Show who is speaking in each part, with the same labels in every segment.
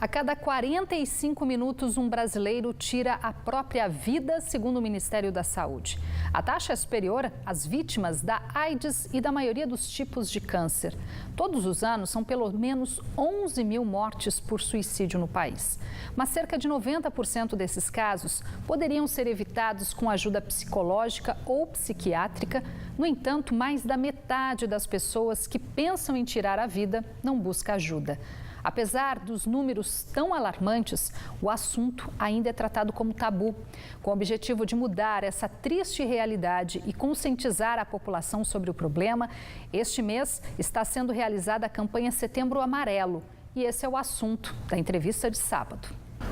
Speaker 1: A cada 45 minutos, um brasileiro tira a própria vida, segundo o Ministério da Saúde. A taxa é superior às vítimas da AIDS e da maioria dos tipos de câncer. Todos os anos, são pelo menos 11 mil mortes por suicídio no país. Mas cerca de 90% desses casos poderiam ser evitados com ajuda psicológica ou psiquiátrica. No entanto, mais da metade das pessoas que pensam em tirar a vida não busca ajuda. Apesar dos números tão alarmantes, o assunto ainda é tratado como tabu. Com o objetivo de mudar essa triste realidade e conscientizar a população sobre o problema, este mês está sendo realizada a campanha Setembro Amarelo. E esse é o assunto da entrevista de sábado.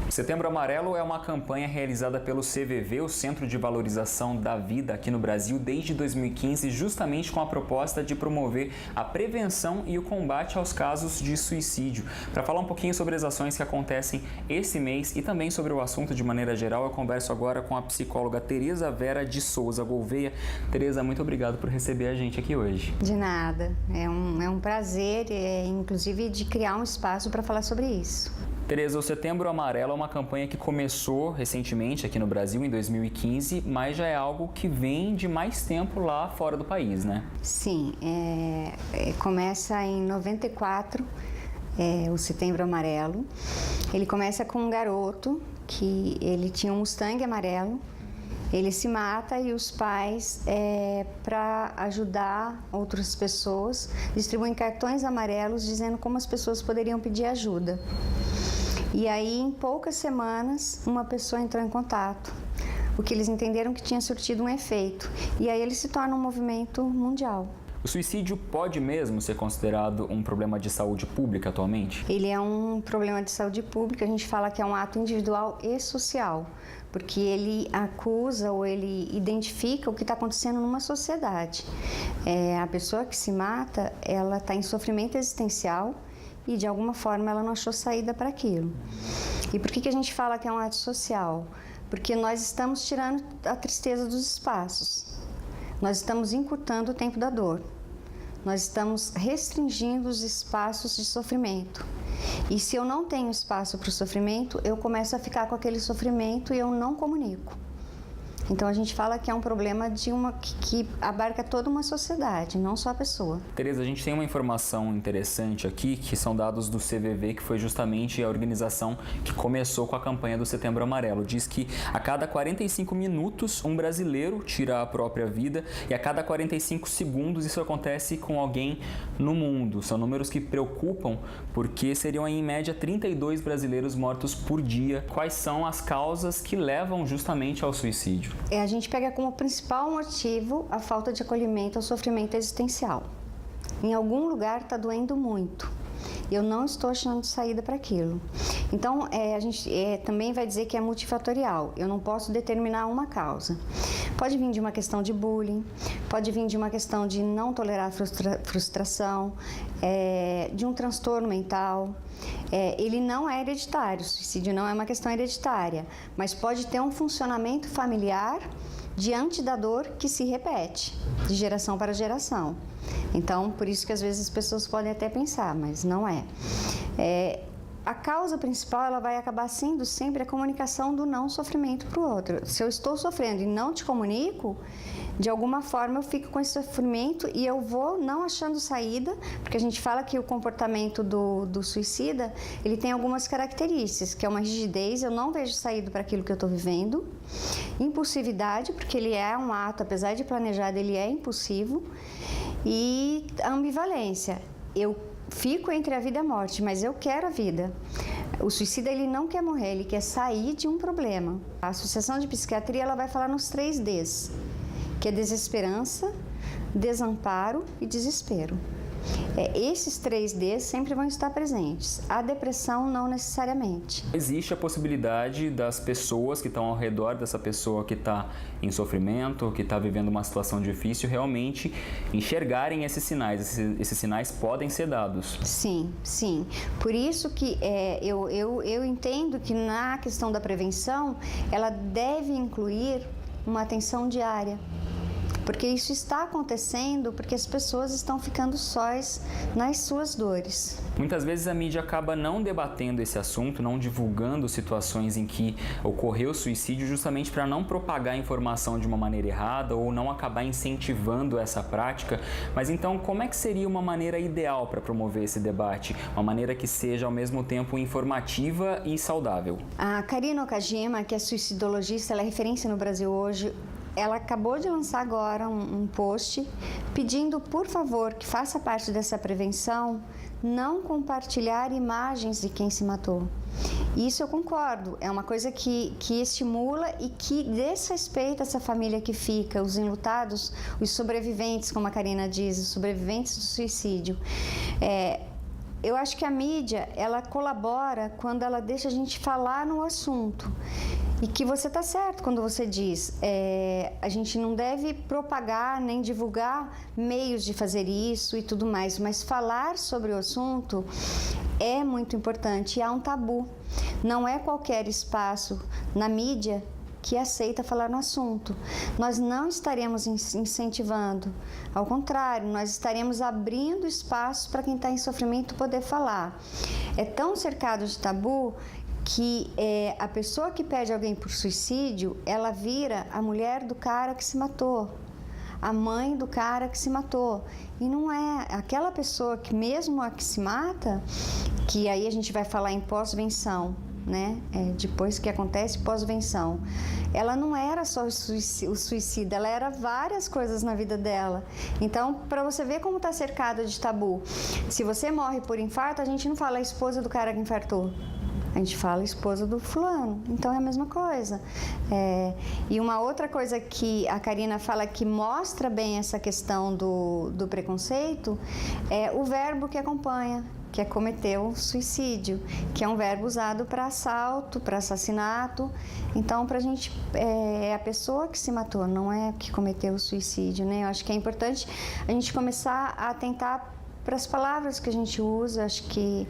Speaker 2: O Setembro Amarelo é uma campanha realizada pelo CVV, o Centro de Valorização da Vida aqui no Brasil, desde 2015, justamente com a proposta de promover a prevenção e o combate aos casos de suicídio. Para falar um pouquinho sobre as ações que acontecem esse mês e também sobre o assunto de maneira geral, eu converso agora com a psicóloga Tereza Vera de Souza Gouveia. Tereza, muito obrigado por receber a gente aqui hoje.
Speaker 3: De nada, é um prazer, inclusive, de criar um espaço para falar sobre isso.
Speaker 2: Tereza, o Setembro Amarelo é uma campanha que começou recentemente aqui no Brasil, em 2015, mas já é algo que vem de mais tempo lá fora do país, né?
Speaker 3: Sim, começa em 94, o Setembro Amarelo. Ele começa com um garoto que ele tinha um Mustang amarelo. Ele se mata e os pais, para ajudar outras pessoas, distribuem cartões amarelos dizendo como as pessoas poderiam pedir ajuda. E aí, em poucas semanas, uma pessoa entrou em contato, porque eles entenderam que tinha surtido um efeito. E aí ele se torna um movimento mundial.
Speaker 2: O suicídio pode mesmo ser considerado um problema de saúde pública atualmente?
Speaker 3: Ele é um problema de saúde pública, a gente fala que é um ato individual e social, porque ele acusa ou ele identifica o que está acontecendo numa sociedade. A pessoa que se mata, ela está em sofrimento existencial e de alguma forma ela não achou saída para aquilo. E por que a gente fala que é um ato social? Porque nós estamos tirando a tristeza dos espaços. Nós estamos encurtando o tempo da dor. Nós estamos restringindo os espaços de sofrimento. E se eu não tenho espaço para o sofrimento, eu começo a ficar com aquele sofrimento e eu não comunico. Então a gente fala que é um problema que abarca toda uma sociedade, não só a pessoa.
Speaker 2: Tereza, a gente tem uma informação interessante aqui, que são dados do CVV, que foi justamente a organização que começou com a campanha do Setembro Amarelo. Diz que a cada 45 minutos um brasileiro tira a própria vida e a cada 45 segundos isso acontece com alguém no mundo. São números que preocupam porque seriam em média 32 brasileiros mortos por dia. Quais são as causas que levam justamente ao suicídio?
Speaker 3: A gente pega como principal motivo a falta de acolhimento ao sofrimento existencial. Em algum lugar está doendo muito. Eu não estou achando saída para aquilo. Então, a gente também vai dizer que é multifatorial. Eu não posso determinar uma causa. Pode vir de uma questão de bullying, pode vir de uma questão de não tolerar frustração, de um transtorno mental. Ele não é hereditário, o suicídio não é uma questão hereditária, mas pode ter um funcionamento familiar diante da dor que se repete, de geração para geração. Então, por isso que às vezes as pessoas podem até pensar, mas não é. A causa principal, ela vai acabar sendo sempre a comunicação do não sofrimento para o outro. Se eu estou sofrendo e não te comunico, de alguma forma eu fico com esse sofrimento e eu vou não achando saída, porque a gente fala que o comportamento do suicida, ele tem algumas características, que é uma rigidez, eu não vejo saída para aquilo que eu estou vivendo, impulsividade, porque ele é um ato, apesar de planejado, ele é impulsivo, e a ambivalência. Eu fico entre a vida e a morte, mas eu quero a vida. O suicida, ele não quer morrer, ele quer sair de um problema. A Associação de Psiquiatria, ela vai falar nos 3 Ds, que é desesperança, desamparo e desespero. Esses 3 Ds sempre vão estar presentes. A depressão não necessariamente.
Speaker 2: Existe a possibilidade das pessoas que estão ao redor dessa pessoa que está em sofrimento, que está vivendo uma situação difícil, realmente enxergarem esses sinais. Esses sinais podem ser dados.
Speaker 3: Sim, sim. Por isso que eu entendo que na questão da prevenção, ela deve incluir uma atenção diária. porque isso está acontecendo porque as pessoas estão ficando sós nas suas dores.
Speaker 2: Muitas vezes a mídia acaba não debatendo esse assunto, não divulgando situações em que ocorreu suicídio, justamente para não propagar a informação de uma maneira errada ou não acabar incentivando essa prática. Mas então, como é que seria uma maneira ideal para promover esse debate? Uma maneira que seja ao mesmo tempo informativa e saudável?
Speaker 3: A Karina Okajima, que é suicidologista, ela é referência no Brasil hoje. Ela acabou de lançar agora um post pedindo, por favor, que faça parte dessa prevenção, não compartilhar imagens de quem se matou. Isso eu concordo, é uma coisa que estimula e que desrespeita essa família que fica, os enlutados, os sobreviventes, como a Karina diz, os sobreviventes do suicídio. Eu acho que a mídia, ela colabora quando ela deixa a gente falar no assunto. E que você está certo quando você diz, a gente não deve propagar nem divulgar meios de fazer isso e tudo mais, mas falar sobre o assunto é muito importante e há um tabu. Não é qualquer espaço na mídia que aceita falar no assunto. Nós não estaremos incentivando, ao contrário, nós estaremos abrindo espaço para quem está em sofrimento poder falar. É tão cercado de tabu que a pessoa que perde alguém por suicídio, ela vira a mulher do cara que se matou, a mãe do cara que se matou. E não é aquela pessoa que mesmo a que se mata, que aí a gente vai falar em pós-venção, né? Depois que acontece pós-venção. Ela não era só o suicídio, ela era várias coisas na vida dela. Então, para você ver como está cercado de tabu, se você morre por infarto, a gente não fala a esposa do cara que infartou. A gente fala esposa do fulano, então é a mesma coisa. E uma outra coisa que a Karina fala que mostra bem essa questão do preconceito é o verbo que acompanha, que é cometeu suicídio, que é um verbo usado para assalto, para assassinato. Então, para a gente, é a pessoa que se matou, não é que cometeu o suicídio, né? Eu acho que é importante a gente começar a atentar para as palavras que a gente usa, acho que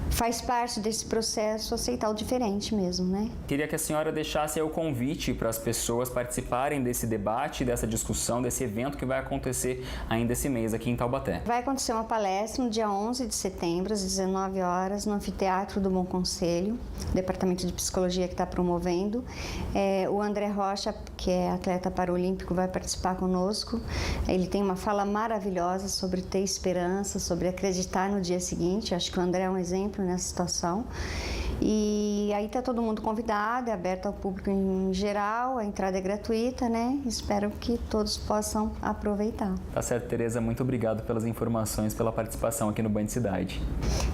Speaker 3: faz parte desse processo aceitar o diferente mesmo, né?
Speaker 2: Queria que a senhora deixasse aí o convite para as pessoas participarem desse debate, dessa discussão, desse evento que vai acontecer ainda esse mês aqui em Taubaté.
Speaker 3: Vai acontecer uma palestra no dia 11 de setembro, às 19 horas, no Anfiteatro do Bom Conselho, Departamento de Psicologia que está promovendo. O André Rocha, que é atleta paralímpico, vai participar conosco. Ele tem uma fala maravilhosa sobre ter esperança, sobre acreditar no dia seguinte. Acho que o André é um exemplo nessa situação. E aí está todo mundo convidado, é aberto ao público em geral, a entrada é gratuita, né? Espero que todos possam aproveitar.
Speaker 2: Tá certo, Tereza, muito obrigado pelas informações, pela participação aqui no Band Cidade.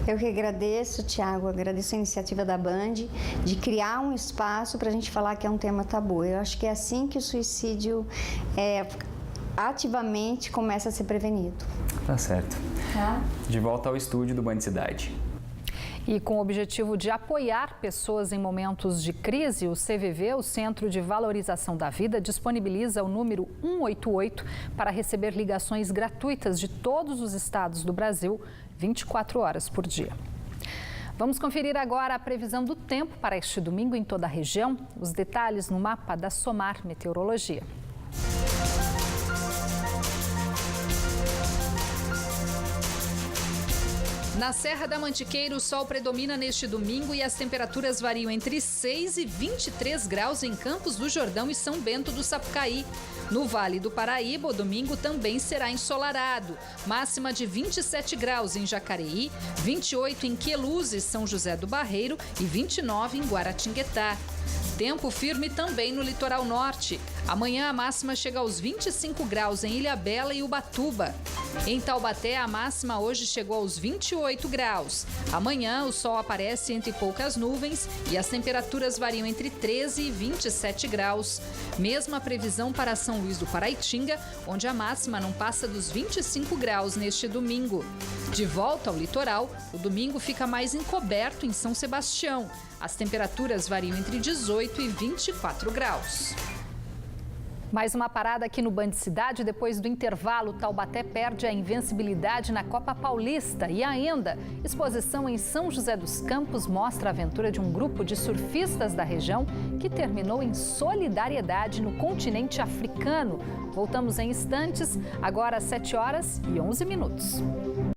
Speaker 3: Eu que agradeço, Thiago, agradeço a iniciativa da Band de criar um espaço para a gente falar que é um tema tabu. Eu acho que é assim que o suicídio ativamente começa a ser prevenido.
Speaker 2: Tá certo. De volta ao estúdio do Band Cidade.
Speaker 1: E com o objetivo de apoiar pessoas em momentos de crise, o CVV, o Centro de Valorização da Vida, disponibiliza o número 188 para receber ligações gratuitas de todos os estados do Brasil, 24 horas por dia. Vamos conferir agora a previsão do tempo para este domingo em toda a região. Os detalhes no mapa da Somar Meteorologia. Na Serra da Mantiqueira, o sol predomina neste domingo e as temperaturas variam entre 6 e 23 graus em Campos do Jordão e São Bento do Sapucaí. No Vale do Paraíba, o domingo também será ensolarado. Máxima de 27 graus em Jacareí, 28 em Queluz e São José do Barreiro e 29 em Guaratinguetá. Tempo firme também no litoral norte. Amanhã a máxima chega aos 25 graus em Ilhabela e Ubatuba. Em Taubaté, a máxima hoje chegou aos 28 graus. Amanhã o sol aparece entre poucas nuvens e as temperaturas variam entre 13 e 27 graus. Mesma previsão para São Luís do Paraitinga, onde a máxima não passa dos 25 graus neste domingo. De volta ao litoral, o domingo fica mais encoberto em São Sebastião. As temperaturas variam entre 18 e 24 graus. Mais uma parada aqui no Band Cidade. Depois do intervalo, Taubaté perde a invencibilidade na Copa Paulista. E ainda, exposição em São José dos Campos mostra a aventura de um grupo de surfistas da região que terminou em solidariedade no continente africano. Voltamos em instantes, agora às 7h11.